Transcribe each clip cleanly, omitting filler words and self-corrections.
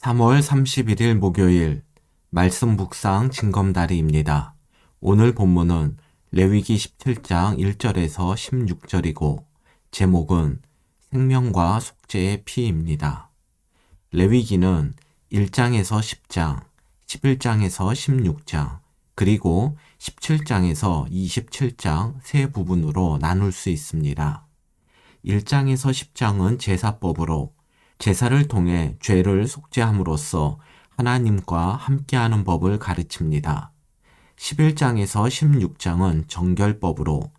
3월 31일 목요일 말씀 묵상 징검다리입니다. 오늘 본문은 레위기 17장 1절에서 16절이고 제목은 생명과 속죄의 피입니다. 레위기는 1장에서 10장, 11장에서 16장, 그리고 17장에서 27장 세 부분으로 나눌 수 있습니다. 1장에서 10장은 제사법으로 제사를 통해 죄를 속죄함으로써 하나님과 함께하는 법을 가르칩니다. 11장에서 16장은 정결법으로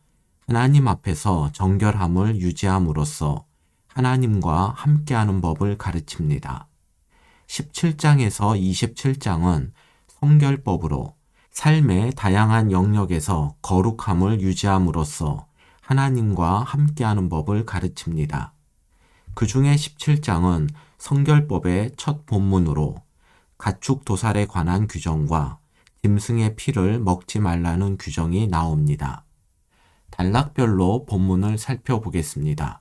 하나님 앞에서 정결함을 유지함으로써 하나님과 함께하는 법을 가르칩니다. 17장에서 27장은 성결법으로 삶의 다양한 영역에서 거룩함을 유지함으로써 하나님과 함께하는 법을 가르칩니다. 그 중에 17장은 성결법의 첫 본문으로 가축 도살에 관한 규정과 짐승의 피를 먹지 말라는 규정이 나옵니다. 단락별로 본문을 살펴보겠습니다.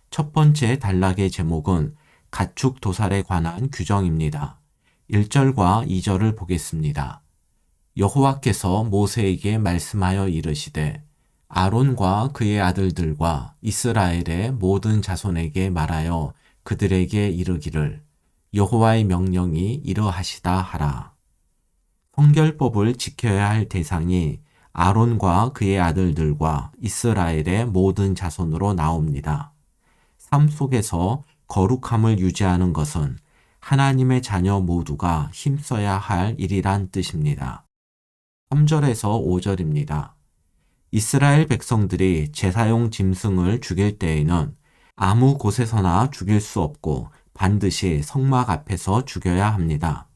첫 번째 단락의 제목은 가축 도살에 관한 규정입니다. 1절과 2절을 보겠습니다. 여호와께서 모세에게 말씀하여 이르시되 아론과 그의 아들들과 이스라엘의 모든 자손에게 말하여 그들에게 이르기를 여호와의 명령이 이러하시다 하라. 성결법을 지켜야 할 대상이 아론과 그의 아들들과 이스라엘의 모든 자손으로 나옵니다. 삶 속에서 거룩함을 유지하는 것은 하나님의 자녀 모두가 힘써야 할 일이란 뜻입니다. 3절에서 5절입니다. 이스라엘 백성들이 제사용 짐승을 죽일 때에는 아무 곳에서나 죽일 수 없고 반드시 성막 앞에서 죽여야 합니다.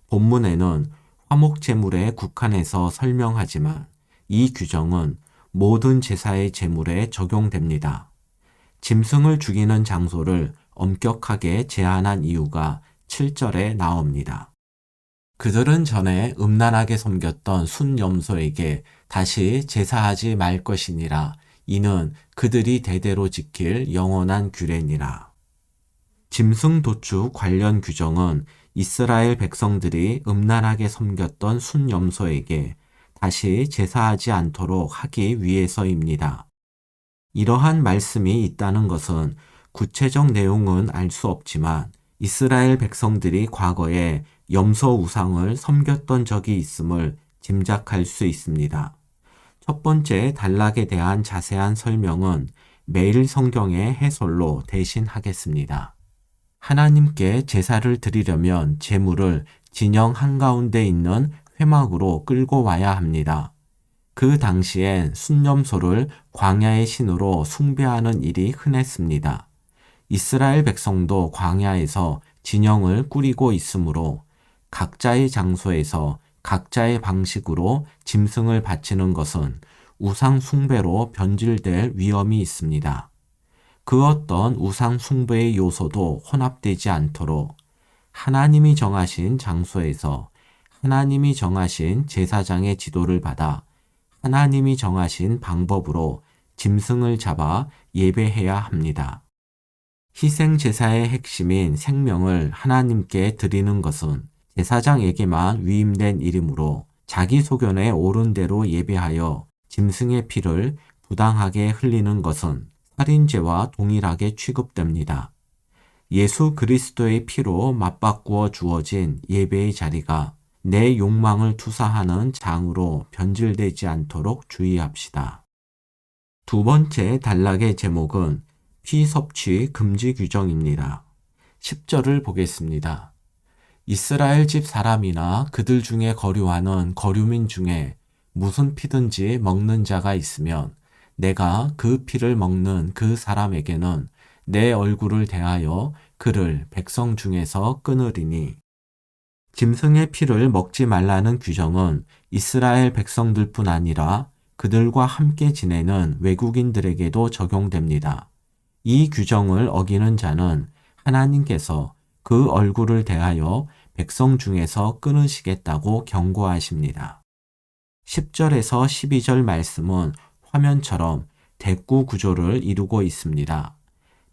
본문에는 화목 제물에 국한해서 설명하지만 이 규정은 모든 제사의 제물에 적용됩니다. 짐승을 죽이는 장소를 엄격하게 제한한 이유가 7절에 나옵니다. 그들은 전에 음란하게 섬겼던 순염소에게 다시 제사하지 말 것이니라. 이는 그들이 대대로 지킬 영원한 규례니라. 짐승 도축 관련 규정은 이스라엘 백성들이 음란하게 섬겼던 순염소에게 다시 제사하지 않도록 하기 위해서입니다. 이러한 말씀이 있다는 것은 구체적 내용은 알 수 없지만 이스라엘 백성들이 과거에 염소 우상을 섬겼던 적이 있음을 짐작할 수 있습니다. 첫 번째 단락에 대한 자세한 설명은 매일 성경의 해설로 대신하겠습니다. 하나님께 제사를 드리려면 제물을 진영 한가운데 있는 회막으로 끌고 와야 합니다. 그 당시엔 순염소를 광야의 신으로 숭배하는 일이 흔했습니다. 이스라엘 백성도 광야에서 진영을 꾸리고 있으므로 각자의 장소에서 각자의 방식으로 짐승을 바치는 것은 우상 숭배로 변질될 위험이 있습니다. 그 어떤 우상 숭배의 요소도 혼합되지 않도록 하나님이 정하신 장소에서 하나님이 정하신 제사장의 지도를 받아 하나님이 정하신 방법으로 짐승을 잡아 예배해야 합니다. 희생 제사의 핵심인 생명을 하나님께 드리는 것은 제사장에게만 위임된 일이므로 자기 소견에 옳은 대로 예배하여 짐승의 피를 부당하게 흘리는 것은 살인죄와 동일하게 취급됩니다. 예수 그리스도의 피로 맞바꾸어 주어진 예배의 자리가 내 욕망을 투사하는 장으로 변질되지 않도록 주의합시다. 두 번째 단락의 제목은 피 섭취 금지 규정입니다. 10절을 보겠습니다. 이스라엘 집 사람이나 그들 중에 거류하는 거류민 중에 무슨 피든지 먹는 자가 있으면 내가 그 피를 먹는 그 사람에게는 내 얼굴을 대하여 그를 백성 중에서 끊으리니. 짐승의 피를 먹지 말라는 규정은 이스라엘 백성들뿐 아니라 그들과 함께 지내는 외국인들에게도 적용됩니다. 이 규정을 어기는 자는 하나님께서 그 얼굴을 대하여 백성 중에서 끊으시겠다고 경고하십니다. 10절에서 12절 말씀은 화면처럼 대꾸 구조를 이루고 있습니다.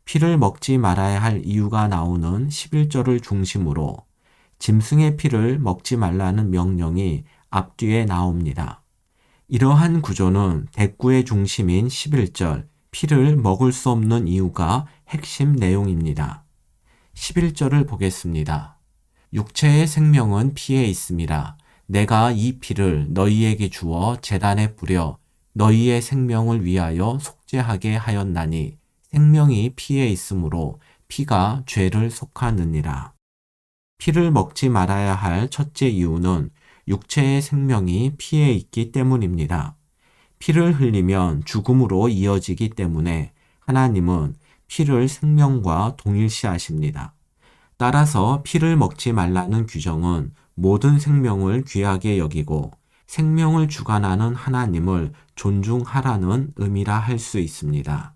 피를 먹지 말아야 할 이유가 나오는 11절을 중심으로 짐승의 피를 먹지 말라는 명령이 앞뒤에 나옵니다. 이러한 구조는 대꾸의 중심인 11절, 피를 먹을 수 없는 이유가 핵심 내용입니다. 11절을 보겠습니다. 육체의 생명은 피에 있음이라. 내가 이 피를 너희에게 주어 제단에 뿌려 너희의 생명을 위하여 속죄하게 하였나니 생명이 피에 있으므로 피가 죄를 속하느니라. 피를 먹지 말아야 할 첫째 이유는 육체의 생명이 피에 있기 때문입니다. 피를 흘리면 죽음으로 이어지기 때문에 하나님은 피를 생명과 동일시하십니다. 따라서 피를 먹지 말라는 규정은 모든 생명을 귀하게 여기고 생명을 주관하는 하나님을 존중하라는 의미라 할 수 있습니다.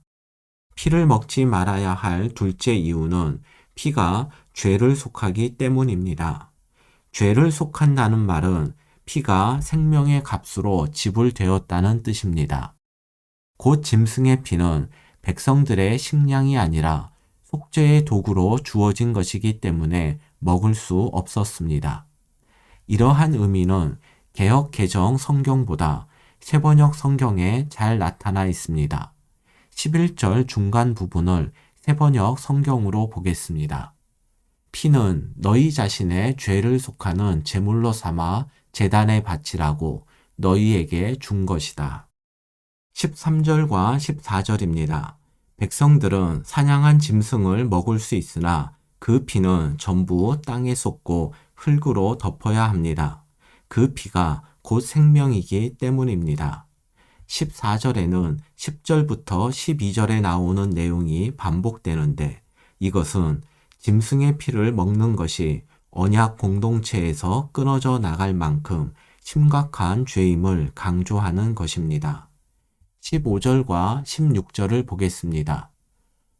피를 먹지 말아야 할 둘째 이유는 피가 죄를 속하기 때문입니다. 죄를 속한다는 말은 피가 생명의 값으로 지불되었다는 뜻입니다. 곧 짐승의 피는 백성들의 식량이 아니라 속죄의 도구로 주어진 것이기 때문에 먹을 수 없었습니다. 이러한 의미는 개역 개정 성경보다 새번역 성경에 잘 나타나 있습니다. 11절 중간 부분을 새번역 성경으로 보겠습니다. 피는 너희 자신의 죄를 속하는 제물로 삼아 제단에 바치라고 너희에게 준 것이다. 13절과 14절입니다. 백성들은 사냥한 짐승을 먹을 수 있으나 그 피는 전부 땅에 쏟고 흙으로 덮어야 합니다. 그 피가 곧 생명이기 때문입니다. 14절에는 10절부터 12절에 나오는 내용이 반복되는데 이것은 짐승의 피를 먹는 것이 언약 공동체에서 끊어져 나갈 만큼 심각한 죄임을 강조하는 것입니다. 15절과 16절을 보겠습니다.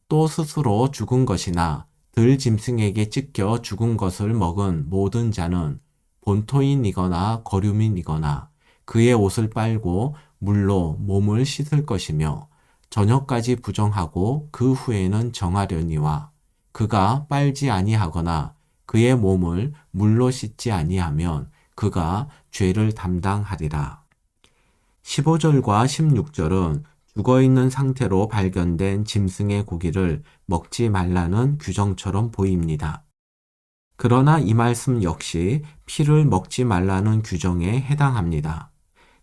또 스스로 죽은 것이나 들 짐승에게 찢겨 죽은 것을 먹은 모든 자는 본토인이거나 거류민이거나 그의 옷을 빨고 물로 몸을 씻을 것이며 저녁까지 부정하고 그 후에는 정하려니와 그가 빨지 아니하거나 그의 몸을 물로 씻지 아니하면 그가 죄를 담당하리라. 15절과 16절은 죽어있는 상태로 발견된 짐승의 고기를 먹지 말라는 규정처럼 보입니다. 그러나 이 말씀 역시 피를 먹지 말라는 규정에 해당합니다.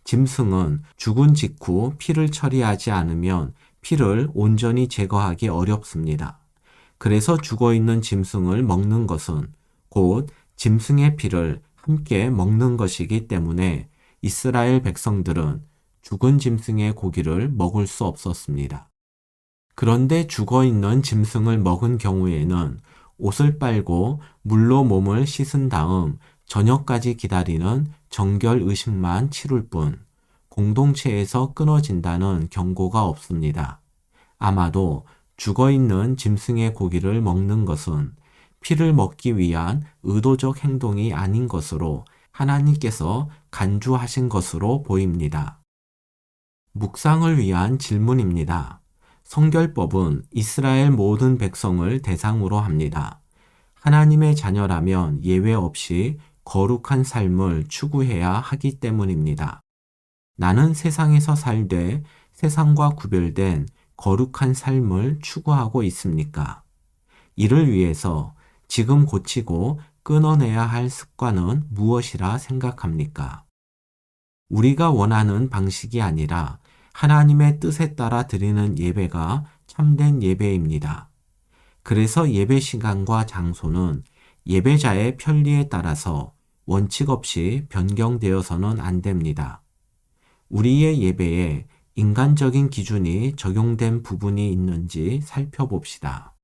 짐승은 죽은 직후 피를 처리하지 않으면 피를 온전히 제거하기 어렵습니다. 그래서 죽어있는 짐승을 먹는 것은 곧 짐승의 피를 함께 먹는 것이기 때문에 이스라엘 백성들은 죽은 짐승의 고기를 먹을 수 없었습니다. 그런데 죽어있는 짐승을 먹은 경우에는 옷을 빨고 물로 몸을 씻은 다음 저녁까지 기다리는 정결 의식만 치룰 뿐 공동체에서 끊어진다는 경고가 없습니다. 아마도 죽어있는 짐승의 고기를 먹는 것은 피를 먹기 위한 의도적 행동이 아닌 것으로 하나님께서 간주하신 것으로 보입니다. 묵상을 위한 질문입니다. 성결법은 이스라엘 모든 백성을 대상으로 합니다. 하나님의 자녀라면 예외 없이 거룩한 삶을 추구해야 하기 때문입니다. 나는 세상에서 살되 세상과 구별된 거룩한 삶을 추구하고 있습니까? 이를 위해서 지금 고치고 끊어내야 할 습관은 무엇이라 생각합니까? 우리가 원하는 방식이 아니라 하나님의 뜻에 따라 드리는 예배가 참된 예배입니다. 그래서 예배 시간과 장소는 예배자의 편리에 따라서 원칙 없이 변경되어서는 안 됩니다. 우리의 예배에 인간적인 기준이 적용된 부분이 있는지 살펴봅시다.